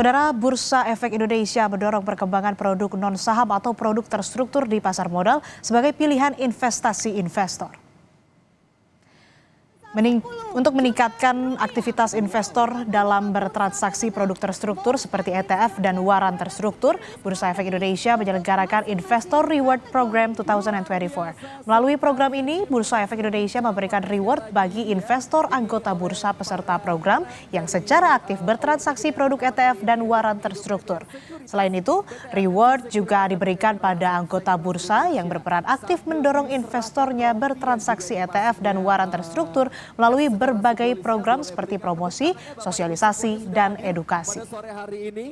Saudara, Bursa Efek Indonesia mendorong perkembangan produk non-saham atau produk terstruktur di pasar modal sebagai pilihan investasi investor. Untuk meningkatkan aktivitas investor dalam bertransaksi produk terstruktur seperti ETF dan waran terstruktur, Bursa Efek Indonesia menyelenggarakan Investor Reward Program 2024. Melalui program ini, Bursa Efek Indonesia memberikan reward bagi investor anggota bursa peserta program yang secara aktif bertransaksi produk ETF dan waran terstruktur. Selain itu, reward juga diberikan pada anggota bursa yang berperan aktif mendorong investornya bertransaksi ETF dan waran terstruktur melalui berbagai program seperti promosi, sosialisasi, dan edukasi. Sore hari ini,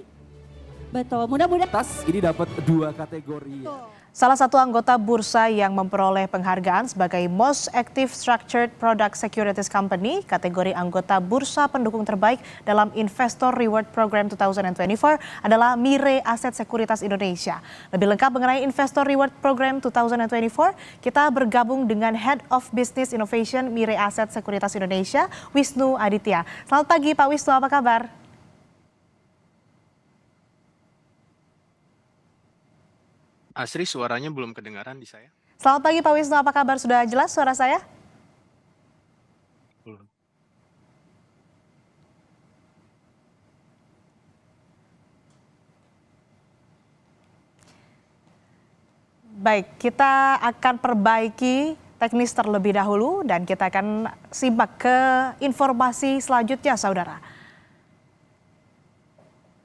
Betul, mudah-mudahan ini dapat 2 kategori. Salah satu anggota bursa yang memperoleh penghargaan sebagai Most Active Structured Product Securities Company kategori anggota bursa pendukung terbaik dalam Investor Reward Program 2024 adalah Mirae Asset Sekuritas Indonesia. Lebih lengkap mengenai Investor Reward Program 2024, kita bergabung dengan Head of Business Innovation Mirae Asset Sekuritas Indonesia, Wisnu Aditya. Selamat pagi Pak Wisnu, apa kabar? Asri, suaranya belum kedengaran di saya. Selamat pagi Pak Wisnu, apa kabar? Sudah jelas suara saya? Belum. Baik, kita akan perbaiki teknis terlebih dahulu dan kita akan simak ke informasi selanjutnya, saudara.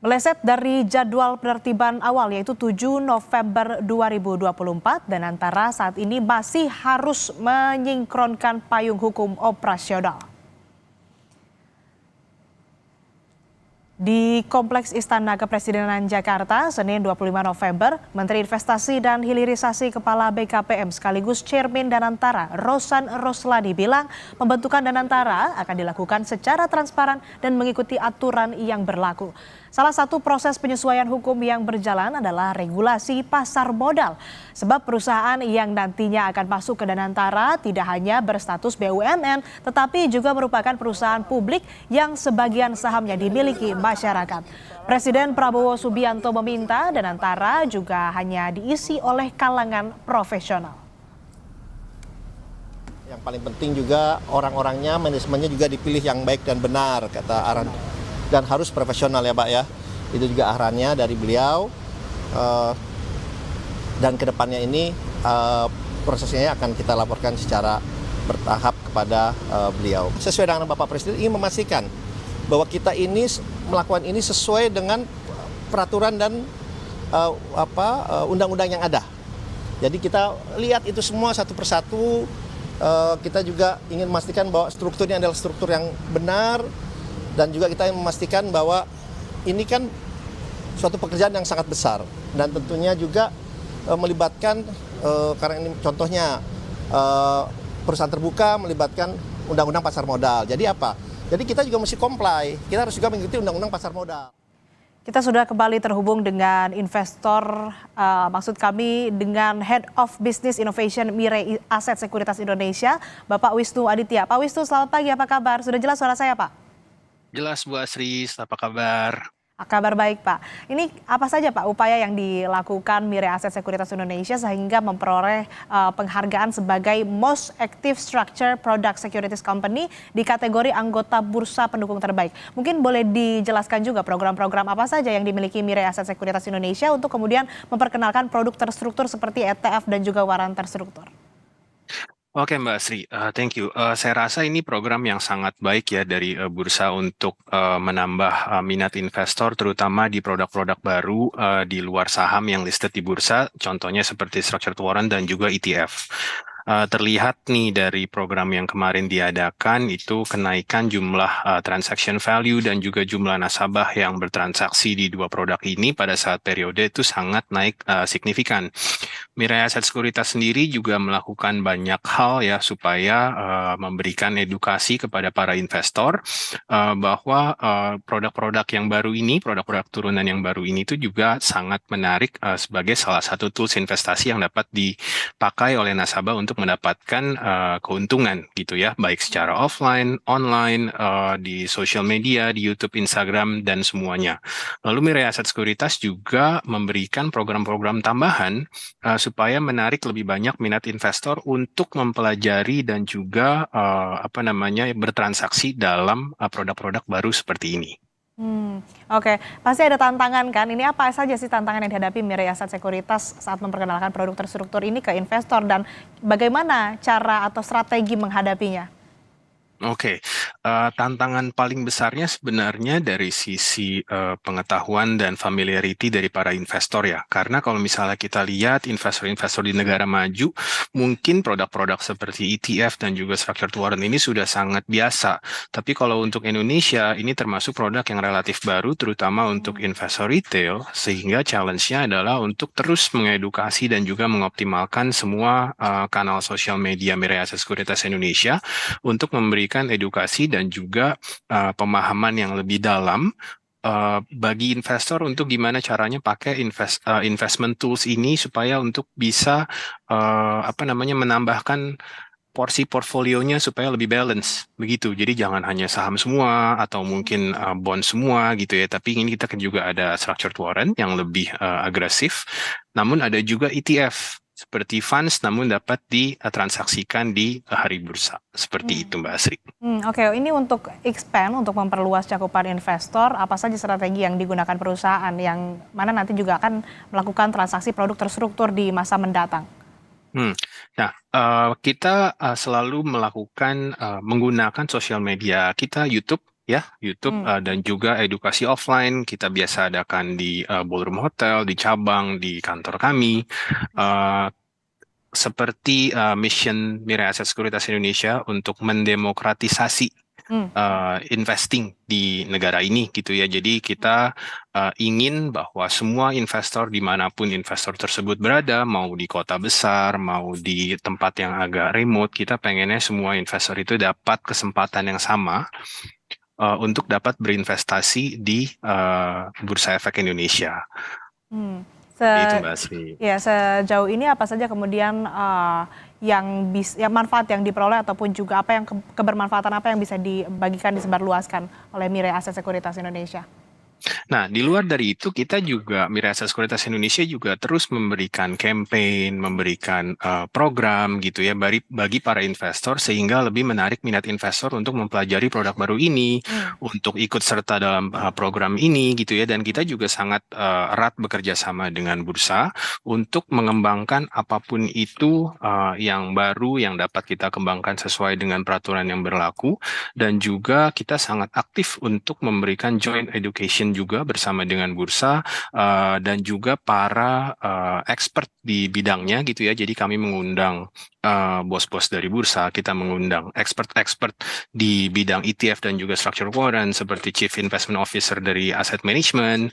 Meleset dari jadwal penertiban awal yaitu 7 November 2024 dan antara saat ini masih harus menyinkronkan payung hukum operasional. Di Kompleks Istana Kepresidenan Jakarta, Senin 25 November, Menteri Investasi dan Hilirisasi Kepala BKPM sekaligus Chairman Danantara, Rosan Roslani bilang pembentukan Danantara akan dilakukan secara transparan dan mengikuti aturan yang berlaku. Salah satu proses penyesuaian hukum yang berjalan adalah regulasi pasar modal. Sebab perusahaan yang nantinya akan masuk ke Danantara tidak hanya berstatus BUMN, tetapi juga merupakan perusahaan publik yang sebagian sahamnya dimiliki masyarakat. Presiden Prabowo Subianto meminta Danantara juga hanya diisi oleh kalangan profesional. Yang paling penting juga orang-orangnya, manajemennya juga dipilih yang baik dan benar, kata Aran. Dan harus profesional ya Pak ya, itu juga arahannya dari beliau. Dan kedepannya ini prosesnya akan kita laporkan secara bertahap kepada beliau. Sesuai dengan Bapak Presiden ingin memastikan bahwa kita ini melakukan ini sesuai dengan peraturan dan undang-undang yang ada. Jadi kita lihat itu semua satu persatu. Kita juga ingin memastikan bahwa strukturnya adalah struktur yang benar. Dan juga kita ingin memastikan bahwa ini kan suatu pekerjaan yang sangat besar. Dan tentunya juga melibatkan, karena ini contohnya perusahaan terbuka melibatkan undang-undang pasar modal. Jadi apa? Jadi kita juga mesti comply, kita harus juga mengikuti undang-undang pasar modal. Kita sudah kembali terhubung dengan investor, maksud kami dengan Head of Business Innovation Mirae Asset Sekuritas Indonesia, Bapak Wisnu Aditya. Pak Wisnu, selamat pagi, apa kabar? Sudah jelas suara saya, Pak? Jelas Bu Asri, apa kabar? Kabar baik Pak. Ini apa saja Pak upaya yang dilakukan Mirae Asset Sekuritas Indonesia sehingga memperoleh penghargaan sebagai Most Active Structured Product Securities Company di kategori anggota bursa pendukung terbaik. Mungkin boleh dijelaskan juga program-program apa saja yang dimiliki Mirae Asset Sekuritas Indonesia untuk kemudian memperkenalkan produk terstruktur seperti ETF dan juga waran terstruktur. Oke Mbak Asri, thank you. Saya rasa ini program yang sangat baik ya dari bursa untuk menambah minat investor terutama di produk-produk baru di luar saham yang listed di bursa, contohnya seperti structured warrant dan juga ETF. Terlihat nih dari program yang kemarin diadakan itu kenaikan jumlah transaction value dan juga jumlah nasabah yang bertransaksi di dua produk ini pada saat periode itu sangat naik signifikan. Mirae Asset Sekuritas sendiri juga melakukan banyak hal ya supaya memberikan edukasi kepada para investor bahwa produk-produk yang baru ini, produk-produk turunan yang baru ini itu juga sangat menarik sebagai salah satu tools investasi yang dapat dipakai oleh nasabah untuk untuk mendapatkan keuntungan gitu ya, baik secara offline, online, di social media, di YouTube, Instagram, dan semuanya. Lalu Mirai Aset Sekuritas juga memberikan program-program tambahan supaya menarik lebih banyak minat investor untuk mempelajari dan juga bertransaksi dalam produk-produk baru seperti ini. Oke, pasti ada tantangan kan? Ini apa saja sih tantangan yang dihadapi Mirai Aset Sekuritas saat memperkenalkan produk terstruktur ini ke investor dan bagaimana cara atau strategi menghadapinya? Oke, tantangan paling besarnya sebenarnya dari sisi pengetahuan dan familiarity dari para investor ya. Karena kalau misalnya kita lihat investor-investor di negara maju, mungkin produk-produk seperti ETF dan juga structured warrant ini sudah sangat biasa. Tapi kalau untuk Indonesia, ini termasuk produk yang relatif baru, terutama untuk investor retail, sehingga challenge-nya adalah untuk terus mengedukasi dan juga mengoptimalkan semua kanal sosial media Mirai Aset Sekuritas Indonesia untuk memberikan edukasi dan juga pemahaman yang lebih dalam bagi investor untuk gimana caranya pakai investment tools ini supaya untuk bisa menambahkan porsi portfolionya supaya lebih balance begitu. Jadi jangan hanya saham semua atau mungkin bond semua gitu ya. Tapi ini kita kan juga ada structured warrant yang lebih agresif. Namun ada juga ETF seperti funds namun dapat ditransaksikan di hari bursa. Seperti itu Mbak Asri. Oke, ini untuk expand, untuk memperluas cakupan investor, apa saja strategi yang digunakan perusahaan yang mana nanti juga akan melakukan transaksi produk terstruktur di masa mendatang? Nah, kita selalu melakukan menggunakan sosial media kita, YouTube ya, YouTube dan juga edukasi offline kita biasa adakan di ballroom hotel, di cabang, di kantor kami. Seperti mission Mirai Aset Sekuritas Indonesia untuk mendemokratisasi investing di negara ini gitu ya. Jadi kita ingin bahwa semua investor dimanapun investor tersebut berada, mau di kota besar, mau di tempat yang agak remote, kita pengennya semua investor itu dapat kesempatan yang sama untuk dapat berinvestasi di Bursa Efek Indonesia. Itu Mbak Asri. Ya, sejauh ini apa saja kemudian yang manfaat yang diperoleh ataupun juga apa yang kebermanfaatan apa yang bisa dibagikan disebarluaskan oleh Mirai Aset Sekuritas Indonesia? Nah, di luar dari itu kita juga Mirai Aset Sekuritas Indonesia juga terus memberikan campaign, memberikan program gitu ya bagi para investor sehingga lebih menarik minat investor untuk mempelajari produk baru ini, untuk ikut serta dalam program ini gitu ya. Dan kita juga sangat erat bekerja sama dengan bursa untuk mengembangkan apapun itu yang baru yang dapat kita kembangkan sesuai dengan peraturan yang berlaku, dan juga kita sangat aktif untuk memberikan joint education juga bersama dengan bursa dan juga para expert di bidangnya gitu ya. Jadi kami mengundang bos-bos dari bursa, kita mengundang expert-expert di bidang ETF dan juga structured warrant seperti Chief Investment Officer dari Asset Management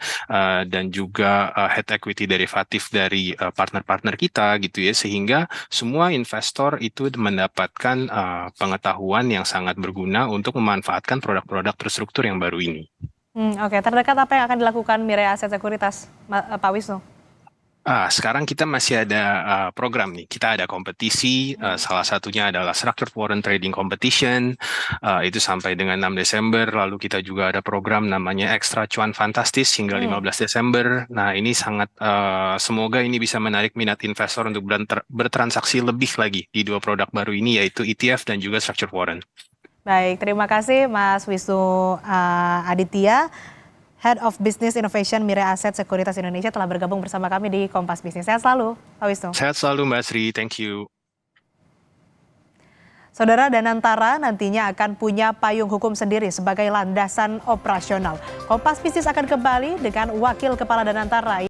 dan juga Head Equity Derivatif dari partner-partner kita gitu ya, sehingga semua investor itu mendapatkan pengetahuan yang sangat berguna untuk memanfaatkan produk-produk terstruktur yang baru ini. Oke, terdekat apa yang akan dilakukan Mirai Aset Sekuritas, Pak Wisnu? Sekarang kita masih ada program nih. Kita ada kompetisi, salah satunya adalah Structured Warrant Trading Competition, itu sampai dengan 6 Desember. Lalu kita juga ada program namanya Extra Cuan Fantastis hingga 15 Desember. Nah, ini sangat, semoga ini bisa menarik minat investor untuk bertransaksi lebih lagi di dua produk baru ini, yaitu ETF dan juga Structured Warrant. Baik, terima kasih Mas Wisnu Aditya, Head of Business Innovation Mirai Aset Sekuritas Indonesia telah bergabung bersama kami di Kompas Bisnis. Sehat selalu, Pak Wisnu. Sehat selalu Mbak Sri, thank you. Saudara, Danantara nantinya akan punya payung hukum sendiri sebagai landasan operasional. Kompas Bisnis akan kembali dengan Wakil Kepala Danantara